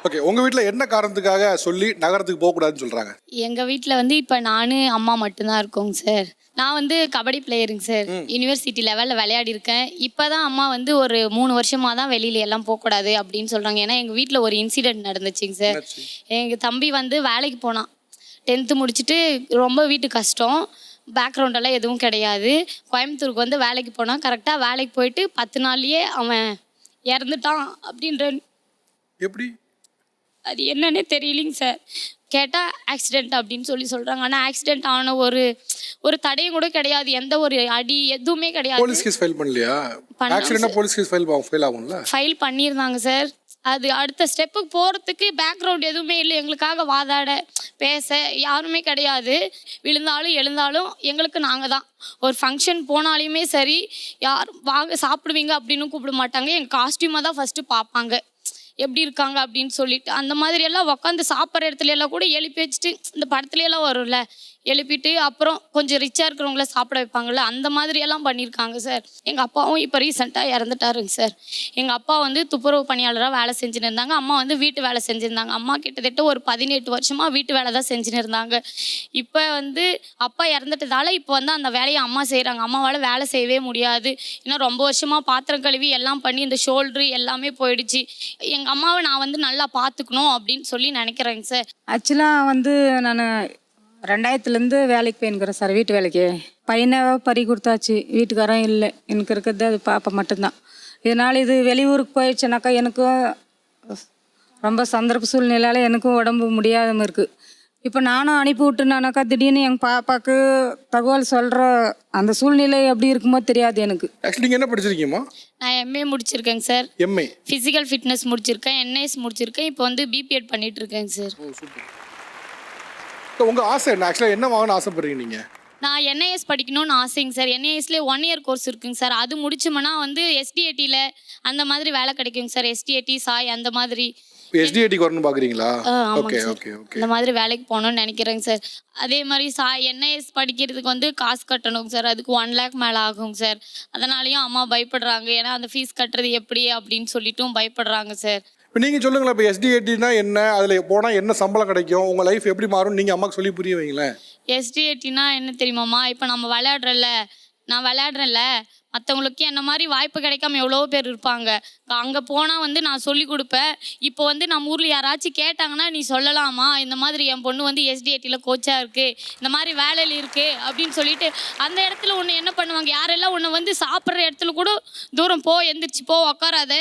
Okay, உங்க வீட்ல என்ன காரணத்துக்காக சொல்லி நகரத்துக்கு போக கூடாதுன்னு சொல்றாங்க? எங்க வீட்டில் வந்து இப்போ நான் அம்மா மட்டும்தான் இருக்கோங்க சார். நான் வந்து கபடி பிளேயருங்க சார். யூனிவர்சிட்டி லெவலில் விளையாடி இருக்கேன். இப்போ தான் அம்மா வந்து ஒரு 3 வருஷமாக தான் வெளியில எல்லாம் போகக்கூடாது அப்படின்னு சொல்கிறாங்க. ஏன்னா எங்கள் வீட்டில் ஒரு இன்சிடென்ட் நடந்துச்சுங்க சார். என்னாச்சு? எங்கள் தம்பி வந்து வேலைக்கு போனான். 10th முடிச்சுட்டு ரொம்ப வீட்டு கஷ்டம், பேக்ரவுண்டெல்லாம் எதுவும் கிடையாது. கோயம்புத்தூருக்கு வந்து வேலைக்கு போனான். கரெக்டாக வேலைக்கு போயிட்டு 10 நாள்லயே அவன் இறந்துட்டான் அப்படின்ற. எப்படி? அது என்னன்னே தெரியலிங்க சார். கேட்டால் ஆக்சிடெண்ட் அப்படின்னு சொல்கிறாங்க. ஆனால் ஆக்சிடெண்ட் ஆன ஒரு தடையும் கூட கிடையாது. எந்த ஒரு அடி எதுவுமே கிடையாது. போலீஸ் கேஸ் ஃபைல் பண்ணலையா? பண்ணோம் ஆக்சிடென்ட்னா சார். போலீஸ் கேஸ் ஃபைல் ஆகும்ல? ஃபைல் பண்ணியிருந்தாங்க சார். அது அடுத்த ஸ்டெப்புக்கு போகிறதுக்கு பேக்ரவுண்ட் எதுவுமே இல்லை. எங்களுக்காக வாதாட பேச யாருமே கிடையாது. விழுந்தாலும் எழுந்தாலும் எங்களுக்கு நாங்கள் தான். ஒரு ஃபங்க்ஷன் போனாலுமே சரி, யார் வாங்க சாப்பிடுவீங்க அப்படின்னு கூப்பிட மாட்டாங்க. எங்கள் காஸ்டியூமை தான் ஃபஸ்ட்டு பார்ப்பாங்க, எப்படி இருக்காங்க அப்படின்னு சொல்லிட்டு. அந்த மாதிரி எல்லாம் உட்காந்து சாப்பிட்ற இடத்துல எல்லாம் கூட எழுப்பி வச்சுட்டு, இந்த படத்துல எல்லாம் வரும்ல, எழுப்பிட்டு அப்புறம் கொஞ்சம் ரிச்சாக இருக்கிறவங்கள சாப்பிட வைப்பாங்கள்ல, அந்த மாதிரி எல்லாம் பண்ணியிருக்காங்க சார். எங்கள் அப்பாவும் இப்போ ரீசெண்டாக இறந்துட்டாருங்க சார். எங்கள் அப்பா வந்து துப்புரவு பணியாளராக வேலை செஞ்சுன்னு இருந்தாங்க. அம்மா வந்து வீட்டு வேலை செஞ்சுருந்தாங்க. அம்மா கிட்டத்தட்ட ஒரு 18 வருஷமாக வீட்டு வேலை தான் செஞ்சுன்னு இருந்தாங்க. இப்போ வந்து அப்பா இறந்துட்டதால இப்போ வந்து அந்த வேலையை அம்மா செய்கிறாங்க. அம்மாவால் வேலை செய்யவே முடியாது. ஏன்னா ரொம்ப வருஷமாக பாத்திரம் கழுவி எல்லாம் பண்ணி இந்த ஷோல்ட்ரு எல்லாமே போயிடுச்சு. எங்கள் அம்மாவை நான் வந்து நல்லா பார்த்துக்கணும் அப்படின்னு சொல்லி நினைக்கிறேங்க சார். ஆக்சுவலாக வந்து நான் 2000லேருந்து வேலைக்கு போயிருக்கிறேன் சார், வீட்டு வேலைக்கு. பையனை பறி கொடுத்தாச்சு, வீட்டுக்காரன் இல்லை. எனக்கு இருக்கிறது அது பாப்பா மட்டும்தான். இதனால் இது வெளியூருக்கு போயிடுச்சுனாக்கா எனக்கும் ரொம்ப சந்தர்ப்ப சூழ்நிலையால் எனக்கும் உடம்பு முடியாமல் இருக்குது. இப்போ நானும் அனுப்பி விட்டுனானாக்கா திடீர்னு எங்கள் பாப்பாவுக்கு தகவல் சொல்கிற அந்த சூழ்நிலை எப்படி இருக்குமோ தெரியாது எனக்கு. ஆக்சுவலி நீங்கள் என்ன படிச்சிருக்கீங்கம்மா? நான் எம்ஏ முடிச்சிருக்கேங்க சார். எம்ஏ ஃபிசிக்கல் ஃபிட்னஸ் முடிச்சிருக்கேன், என்ஐஎஸ் முடிச்சிருக்கேன். இப்போ வந்து பிபிஎட் பண்ணிட்டு இருக்கேங்க சார். ஓ சூப்பர். உங்க ஆசை என்ன? ஆக்சுவலாக என்ன வாங்கணும்னு ஆசைப்படுறீங்க நீங்கள்? நான் என்ஐஎஸ் படிக்கணும்னு ஆசைங்க சார். என்ஐஎஸ்லேயே 1 இயர் கோர்ஸ் இருக்குங்க சார். அது முடிச்சோம்னா வந்து எஸ்டிஏடியில் அந்த மாதிரி வேலை கிடைக்குங்க சார். எஸ்டிஏடி சாய் அந்த மாதிரி. எஸ்டிஏடிக்கு வரணும்னு பார்க்குறீங்களா? ஆமாங்க ஓகே சார். Okay okay. அந்த மாதிரி வேலைக்கு போகணும்னு நினைக்கிறேங்க சார். அதே மாதிரி என்ஐஎஸ் படிக்கிறதுக்கு வந்து காசு கட்டணுங்க சார். அதுக்கு 1 lakh மேலே ஆகுங்க சார். அதனாலையும் அம்மா பயப்படுறாங்க. ஏன்னா அந்த ஃபீஸ் கட்டுறது எப்படி அப்படின்னு சொல்லிட்டும் பயப்படுறாங்க சார். இப்போ நீங்கள் சொல்லுங்களேன், இப்போ எஸ்டிஏடினா என்ன, அதில் போனால் என்ன சம்பளம் கிடைக்கும், உங்கள் லைஃப் எப்படி மாறும், நீங்கள் அம்மாவுக்கு சொல்லி புரிய வைங்களேன். எஸ்டிஏடினா என்ன தெரியுமாம்மா? இப்போ நம்ம நான் விளையாடுறேன்ல, மற்றவங்களுக்கு என்ன மாதிரி வாய்ப்பு கிடைக்காம எவ்வளோ பேர் இருப்பாங்க. அங்கே போனால் வந்து நான் சொல்லி கொடுப்பேன். இப்போ வந்து நம்ம ஊரில் யாராச்சும் கேட்டாங்கன்னா நீ சொல்லலாமா, இந்த மாதிரி என் பொண்ணு வந்து எஸ்டிஏடியில் கோச்சாக இருக்குது, இந்த மாதிரி வேலையில் இருக்குது அப்படின்னு சொல்லிட்டு அந்த இடத்துல ஒன்று என்ன பண்ணுவாங்க, யாரெல்லாம் ஒன்று வந்து சாப்பிட்ற இடத்துல கூட தூரம் போ, எந்திரிச்சு போ, உக்காராத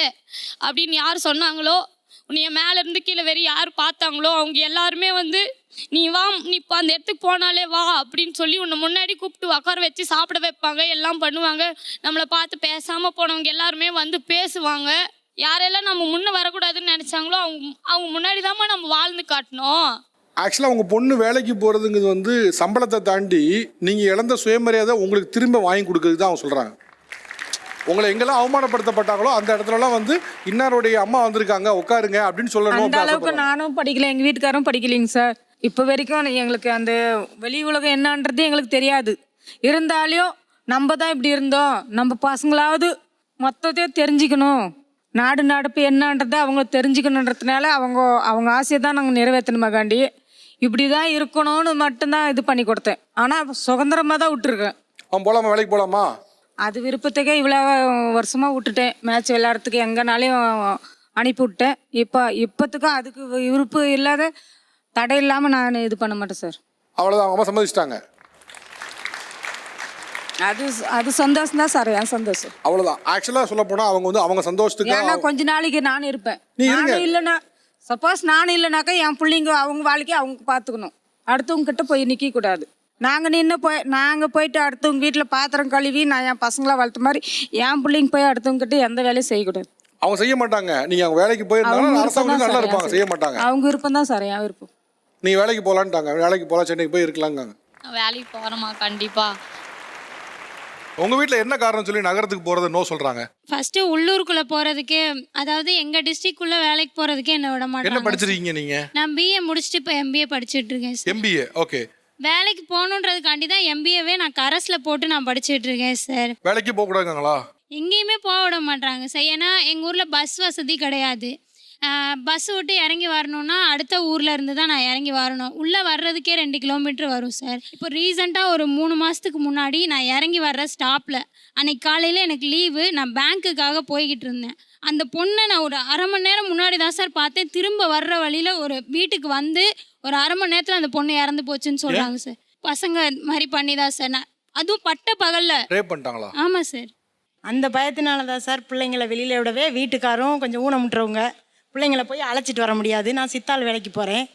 அப்படின்னு யார் சொன்னாங்களோ, உன்னைய மேலேருந்து கீழே வெறி யார் பார்த்தாங்களோ அவங்க எல்லாருமே வந்து நீ வா, நீ இப்போ அந்த இடத்துக்கு போனாலே வா அப்படின்னு சொல்லி உன்னை முன்னாடி கூப்பிட்டு உட்கார வச்சு சாப்பிட வைப்பாங்க, எல்லாம் பண்ணுவாங்க. நம்மளை பார்த்து பேசாமல் போனவங்க எல்லாருமே வந்து பேசுவாங்க. யாரெல்லாம் நம்ம முன்னே வரக்கூடாதுன்னு நினச்சாங்களோ அவங்க முன்னாடி தாம்மா நம்ம வாழ்ந்து காட்டணும். ஆக்சுவலாக உங்கள் பொண்ணு வேலைக்கு போகிறதுங்கிறது வந்து சம்பளத்தை தாண்டி நீங்கள் இழந்த சுயமரியாதை உங்களுக்கு திரும்ப வாங்கி கொடுக்குறது தான் அவங்க சொல்கிறாங்க. உங்களை எங்கெல்லாம் அவமானப்படுத்தப்பட்டாங்களோ அந்த இடத்துலலாம் வந்து இன்னாருடைய அம்மா வந்திருக்காங்க உட்காருங்க அப்படின்னு சொல்லணும். அந்த அளவுக்கு நானும் படிக்கல, எங்கள் வீட்டுக்காரும் படிக்கலைங்க சார். இப்போ வரைக்கும் எங்களுக்கு அந்த வெளி உலகம் என்னன்றது எங்களுக்கு தெரியாது. இருந்தாலும் நம்ம தான் இப்படி இருந்தோம், நம்ம பசங்களாவது மொத்தத்தையும் தெரிஞ்சுக்கணும், நாடு நடப்பு என்னன்றதை அவங்க தெரிஞ்சுக்கணுன்றதுனால அவங்க ஆசையை தான் நாங்கள் நிறைவேற்றணுமாகாண்டி இப்படி தான் இருக்கணும்னு மட்டும்தான் இது பண்ணி கொடுத்தேன். ஆனால் சுதந்திரமாக தான் விட்டுருக்கேன். அவன் போகலாமா, வேலைக்கு போகலாமா? அது விருப்பத்துக்கே இவ்வளோ வருஷமாக விட்டுட்டேன். மேட்ச் விளையாடுறதுக்கு எங்கேனாலையும் அனுப்பி விட்டேன். இப்போத்துக்கும் அதுக்கு விருப்பம் இல்லாத தடை இல்லாமல் நான் இது பண்ண மாட்டேன் சார். அவ்வளோதான், அவங்க அம்மா சம்மதிச்சிட்டாங்க. அது சந்தோஷம் தான் சார், என் சந்தோஷம். அவ்வளோதான். ஆக்சுவலாக சொல்ல போனால் அவங்க வந்து அவங்க சந்தோஷத்துக்கு ஏன்னா கொஞ்ச நாளைக்கு நான் இருப்பேன். நீ இருங்க. நானும் இல்லைன்னா சப்போஸ் நானும் இல்லைனாக்கா என் பிள்ளைங்க அவங்க வாழ்க்கையை அவங்க பார்த்துக்கணும். அடுத்தவங்க கிட்ட போய் நிற்கக்கூடாது. நாங்கள் போயிட்டு அடுத்தவங்க வீட்டில் பாத்திரம் கழுவி நான் என் பசங்களாம் வளர்த்த மாதிரி என் பிள்ளைங்க போய் அடுத்தவங்க கிட்ட எந்த வேலையும் செய்யக்கூடாது. அவங்க செய்ய மாட்டாங்க. நீங்கள் அவங்க வேலைக்கு போயிருந்தாலும் அரசாங்கம் நல்லா இருப்பாங்க, செய்ய மாட்டாங்க. அவங்க விருப்பம் தான் சார், என் விருப்பம். நீ வேலைக்கு போகலான்ட்டாங்க, வேலைக்கு போகலாம், சென்னைக்கு போய் இருக்கலாங்க. வேலைக்கு போகிறோமா? கண்டிப்பாக. உங்கள் வீட்டில் என்ன காரணம் சொல்லி நகரத்துக்கு போகிறத நோ சொல்கிறாங்க? ஃபஸ்ட்டு உள்ளூருக்குள்ளே போகிறதுக்கே, அதாவது எங்கள் டிஸ்ட்ரிக்ட்குள்ளே வேலைக்கு போகிறதுக்கே என்னை விட என்ன மாட்டாங்க. படிச்சிருக்கீங்க நீங்கள்? நான் பிஏ முடிச்சுட்டு இப்போ எம்பிஏ படிச்சுட்டு இருக்கேன் சார். எம்பிஏ. ஓகே. வேலைக்கு போகணுன்றதுக்காண்டி தான் எம்பிஏவே நான் கரஸில் போட்டு நான் படிச்சுட்டு இருக்கேன் சார். வேலைக்கு போகக்கூடாதுங்களா? எங்கேயுமே போக விட மாட்டாங்க சார். ஏன்னா எங்கள் ஊரில் பஸ் வசதி கிடையாது. பஸ் விட்டு இறங்கி வரணும்னா அடுத்த ஊரில் இருந்து தான் நான் இறங்கி வரணும். உள்ளே வர்றதுக்கே 2 கிலோமீட்டர் வரும் சார். இப்போ ரீசெண்டாக ஒரு 3 மாதத்துக்கு முன்னாடி நான் இறங்கி வர்ற ஸ்டாப்பில் அன்னைக்கு காலையில் எனக்கு லீவு, நான் பேங்க்குக்காக போய்கிட்டு இருந்தேன். அந்த பொண்ணை நான் ஒரு 1/2 மணி நேரம் முன்னாடி தான் சார் பார்த்தேன். திரும்ப வர்ற வழியில் ஒரு வீட்டுக்கு வந்து ஒரு 1/2 மணி நேரத்தில் அந்த பொண்ணு இறந்து போச்சுன்னு சொல்கிறாங்க சார். பசங்க மாதிரி பண்ணி தான் சார். நான் அதுவும் பட்ட பகலில் ரேப் பண்ணிட்டாங்களா? ஆமாம் சார். அந்த பயத்தினால தான் சார் பிள்ளைங்களை வெளியில் விடவே வீட்டுக்காரும் கொஞ்சம் ஊனமுட்டுறவங்க, பிள்ளைங்களை போய் அழைச்சிட்டு வர முடியாது. நான் சித்தாள் வேலைக்கு போகிறேன்,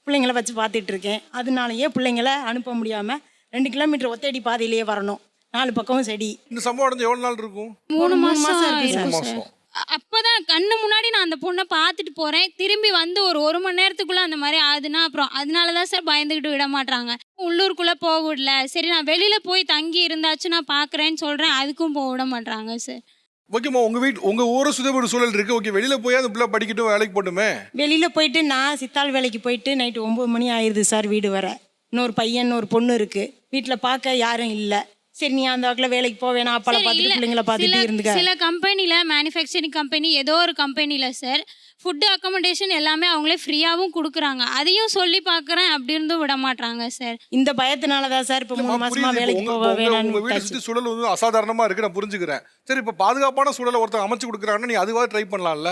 பிள்ளைங்கள வச்சு பார்த்துட்டு இருக்கேன். அதனாலயே பிள்ளைங்கள அனுப்ப முடியாமல் 2 கிலோமீட்டர் ஒத்தடி பாதையிலேயே வரணும், 4 பக்கமும் செடி. இந்த சம்பவம் நடந்து எவ்வளவு நாள் இருக்கும்? 3 மாசம் மாதம் இருக்கு இருக்கும் மாசம். சார். அப்போதான் கண்ணு முன்னாடி நான் அந்த பொண்ணை பார்த்துட்டு போகிறேன். திரும்பி வந்து ஒரு 1 மணி நேரத்துக்குள்ளே அந்த மாதிரி ஆகுதுன்னா அப்புறம் அதனால தான் சார் பயந்துக்கிட்டு விட மாட்றாங்க. உள்ளூருக்குள்ளே போக விடல. சரி நான் வெளியில் போய் தங்கி இருந்தாச்சும் நான் பார்க்குறேன்னு சொல்கிறேன், அதுக்கும் போக விட மாட்றாங்க சார். ஓகேம்மா, உங்க ஊரை சுத ஒரு சூழல் இருக்கு. ஓகே, வெளியில போய் அந்த பிள்ளை படிக்கட்டும், வேலைக்கு போட்டுமே. வெளியில் போயிட்டு நான் சித்தாள் வேலைக்கு போயிட்டு நைட்டு 9 மணி ஆயிடுது சார் வீடு வர. இன்னொரு பையன் ஒரு பொண்ணு இருக்குது, வீட்டில் பார்க்க யாரும் இல்லை. சரி நீ அந்த வாக்கில் வேலைக்கு போவேனா, அப்பால பார்த்துட்டு பிள்ளைங்கள பார்த்துட்டு இருந்துக்க. சில கம்பெனியில், மேனுஃபேக்சரிங் கம்பெனி ஏதோ ஒரு கம்பெனியில் சார் ஃபுட்டு அக்கமடேஷன் எல்லாமே அவங்களே ஃப்ரீயாகவும் கொடுக்குறாங்க. அதையும் சொல்லி பார்க்குறேன், அப்படி இருந்தும் விட மாட்றாங்க சார். இந்த பயத்தினால தான் சார் இப்போ 3 மாசமா வேலைக்கு போக உங்க வீடு வேணாம்னு. சுத்தி சூழல் வந்து அசாதாரணமா இருக்கு, நான் புரிஞ்சுக்கிறேன். சரி, இப்ப பாதுகாப்பான சூழலை ஒருத்தர் அமைச்சு கொடுக்குறாங்கன்னா நீ அதுவாக ட்ரை பண்ணலாம்ல.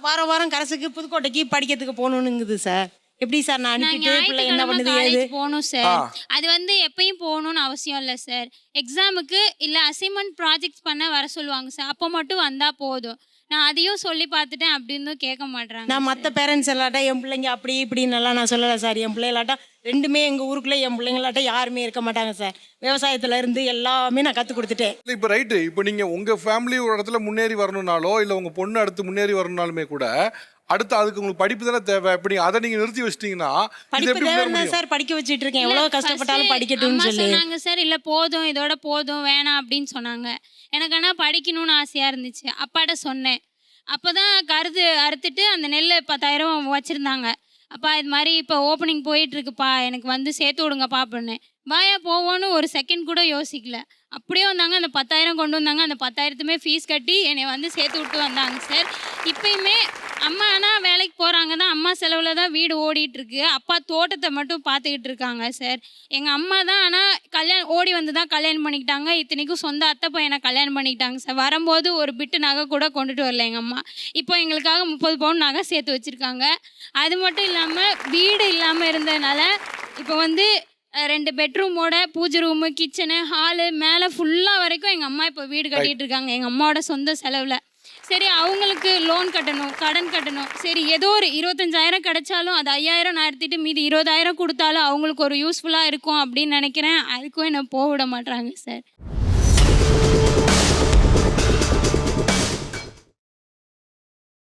வாரம் வாரம் கரசுக்கு புதுக்கோட்டைக்கு படிக்கிறதுக்கு போகணுங்குது சார். எப்படி சார் நான் அனுப்பிட்டு பிள்ளை என்ன பண்ணுது ஏது? காலேஜ் போகணும் சார். அது வந்து எப்பயும் போகணும்னு அவசியம் இல்லை சார். எக்ஸாமுக்கு இல்லை அசைன்மெண்ட் ப்ராஜெக்ட்ஸ் பண்ண வர சொல்லுவாங்க சார். அப்போ மட்டும் வந்தால் போதும். நான் அதையும் சொல்லி பார்த்துட்டேன், அப்படின்னு கேட்க மாட்றாங்க. நான் மற்ற பேரண்ட்ஸ் எல்லாட்டா என் பிள்ளைங்க அப்படி இப்படின்னு எல்லாம் நான் சொல்லலை சார். என் பிள்ளைகளாட்டா ரெண்டுமே எங்கள் ஊருக்குள்ளே என் பிள்ளைங்களாட்ட யாருமே இருக்க மாட்டாங்க சார். விவசாயத்துல இருந்து எல்லாமே நான் கற்றுக் கொடுத்துட்டேன். இப்போ ரைட்டு, இப்போ நீங்க உங்க ஃபேமிலி ஒரு இடத்துல முன்னேறி வரணும்னாலோ இல்லை உங்க பொண்ணு அடுத்து முன்னேறி வரணும்னாலுமே கூட அடுத்து அதுக்கு உங்களுக்கு படிப்பு தானே தேவை. எப்படி அதை நீங்க நிறுத்தி வச்சிட்டீங்கன்னா படிப்பு தேவை சார், படிக்க வச்சுட்டு இருக்கேன். எவ்வளோ கஷ்டப்பட்டாலும் படிக்கட்டும்னு சொல்லி சொன்னாங்க சார். இல்லை போதும், இதோட போதும், வேணாம் அப்படின்னு சொன்னாங்க. எனக்கு ஆனால் படிக்கணும்னு ஆசையாக இருந்துச்சு. அப்பாட்ட சொன்னேன். அப்போ தான் அறுத்துட்டு அந்த நெல் 10,000 வச்சுருந்தாங்க. அப்பா இது மாதிரி இப்போ ஓப்பனிங் போயிட்டுருக்குப்பா, எனக்கு வந்து சேர்த்து விடுங்கப்பா அப்படின்னேன். வாயா போவோன்னு ஒரு செகண்ட் கூட யோசிக்கல. அப்படியே வந்தாங்க, அந்த 10,000 கொண்டு வந்தாங்க. அந்த 10,000த்துமே ஃபீஸ் கட்டி என்னை வந்து சேர்த்து விட்டு வந்தாங்க சார். இப்போயுமே அம்மா ஆனால் வேலைக்கு போகிறாங்க தான், அம்மா செலவில் தான் வீடு ஓடிட்டுருக்கு. அப்பா தோட்டத்தை மட்டும் பார்த்துக்கிட்டு இருக்காங்க சார். எங்கள் அம்மா தான் ஆனால் ஓடி வந்து தான் கல்யாணம் பண்ணிக்கிட்டாங்க. இத்தனைக்கும் சொந்த அத்தை பையனை கல்யாணம் பண்ணிக்கிட்டாங்க சார். வரும்போது ஒரு பிட்டு நகை கூட கொண்டுட்டு வரல எங்கள் அம்மா. இப்போ எங்களுக்காக 30 பவுன் நகை சேர்த்து வச்சுருக்காங்க. அது மட்டும் இல்லாமல் வீடு இல்லாமல் இருந்ததுனால இப்போ வந்து 2 பெட்ரூமோட பூஜை ரூமு, கிச்சனு, ஹாலு, மேலே ஃபுல்லாக வரைக்கும் எங்கள் அம்மா இப்போ வீடு கட்டிகிட்டு இருக்காங்க எங்கள் அம்மாவோட சொந்த செலவில். சரி அவங்களுக்கு லோன் கட்டணும், கடன் கட்டணும். சரி ஏதோ ஒரு 25,000 கிடைச்சாலும் அது 5,000 நான் எடுத்துகிட்டு மீதி 20,000 கொடுத்தாலும் அவங்களுக்கு ஒரு யூஸ்ஃபுல்லாக இருக்கும் அப்படின்னு நினைக்கிறேன். அதுக்கும் என்ன போக விட மாட்றாங்க சார்.